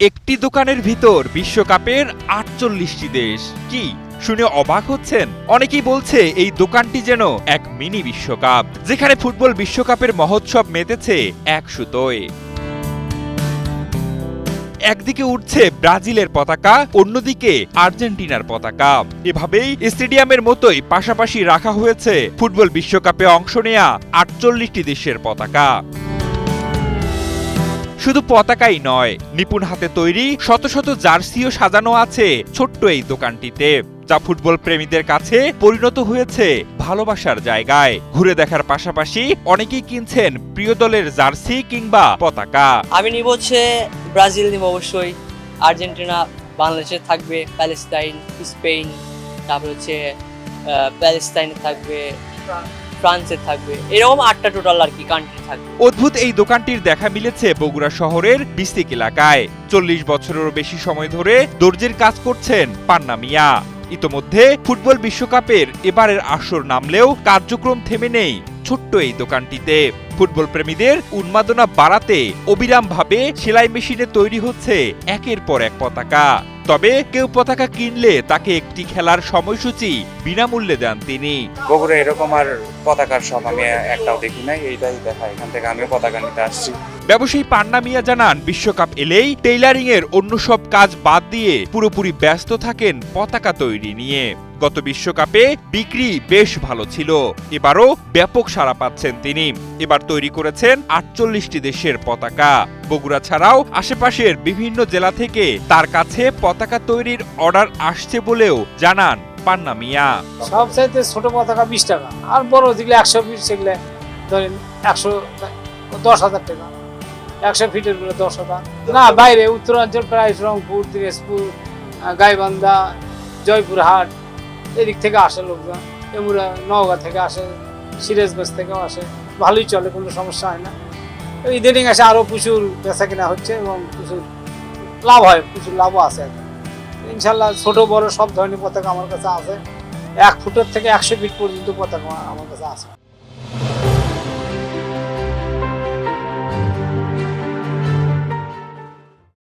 একটি দোকানের ভিতর বিশ্বকাপের ৪৮টি দেশ। কি শুনে অবাক হচ্ছেন? অনেকেই বলছে এই দোকানটি যেন এক মিনি বিশ্বকাপ, যেখানে ফুটবল বিশ্বকাপের মহোৎসব মেতেছে এক সুতোয়। একদিকে উঠছে ব্রাজিলের পতাকা, অন্যদিকে আর্জেন্টিনার পতাকা। এভাবেই স্টেডিয়ামের মতোই পাশাপাশি রাখা হয়েছে ফুটবল বিশ্বকাপে অংশ নেয়া ৪৮টি দেশের পতাকা। শুধু পতাকাই নয়, নিপুণ হাতে তৈরি শত শত জার্সিও সাজানো আছে ছোট্ট এই দোকানটিতে, যা ফুটবল প্রেমীদের কাছে পরিণত হয়েছে ভালোবাসার জায়গায়। ঘুরে দেখার পাশাপাশি অনেকেই কিনছেন প্রিয় দলের জার্সি কিংবা পতাকা। আমি নিব হচ্ছে ব্রাজিল নিব অবশ্যই, আর্জেন্টিনা, বাংলাদেশে থাকবে প্যালেস্তাইন, স্পেন, তারপর হচ্ছে প্যালেস্তাইনে থাকবে, ফ্রান্সে থাকবে, এরকম ৮টা টোটাল আর কি কান্ট্রি থাকবে। অদ্ভুত এই দোকানটির দেখা মিলেছে বগুড়া শহরের বিস্তিক এলাকায়। ৪০ বছরেরও বেশি সময় ধরে দর্জির কাজ করছেন পান্না মিয়া। ইতোমধ্যে ফুটবল বিশ্বকাপের এবারের আসর নামলেও কার্যক্রম থেমে নেই ছোট্ট এই দোকানটিতে। ফুটবল প্রেমীদের উন্মাদনা বাড়াতে অবিরামভাবে সেলাই মেশিনে তৈরি হচ্ছে একের পর এক পতাকা। তবে কেউ পতাকা কিনলে তাকে একটি খেলার সময়সূচি বিনামূল্যে দেন তিনি। বগুড়া এরকম আর পতাকার সব আমি একটাও দেখি নাই, এইটাই দেখা। এখান থেকে আমিও পতাকা নিতে আসছি। ব্যবসায়ী পান্না মিয়া জানান, বিশ্বকাপ এলেই টেইলারিং এর অন্য সব কাজ বাদ দিয়ে পুরোপুরি ব্যস্ত থাকেন পতাকা তৈরি নিয়ে। গত বিশ্বকাপে বিক্রি বেশ ভালো ছিল, এবারও ব্যাপক সাড়া পাচ্ছেন তিনি। এবার তৈরি করেছেন ৪৮টি দেশের পতাকা। বগুড়া ছাড়াও আশেপাশের বিভিন্ন জেলা থেকে তার কাছে পতাকা তৈরির অর্ডার আসছে বলেও জানান পান্না মিয়া। সবচাইতে ছোট পতাকা ২০ টাকা, আর বড় যেগুলো ১০০ ফিট সেগুলো ধরেন ১১০,০০০ টাকা। ১০০ ফিটের গুলো ১০,০০০। না, বাইরে উত্তরাঞ্চল প্রায় রংপুর, দিনাজপুর, গাইবান্ধা, জয়পুরহাট এদিক থেকে আসে লোকজন। এমুরা নওগাঁ থেকে আসে, সিরাজগঞ্জ থেকেও আসে। ভালোই চলে, কোনো সমস্যা হয় না। ইদানিং আসে আরো প্রচুর বেচা কেনা হচ্ছে এবং প্রচুর লাভ হয়, প্রচুর লাভও আছে। ইনশাল্লাহ ছোট বড় সব ধরনের পতাকা আমার কাছে আছে। ১ ফুটের থেকে ১০০ ফিট পর্যন্ত পতাকা আমার কাছে আছে।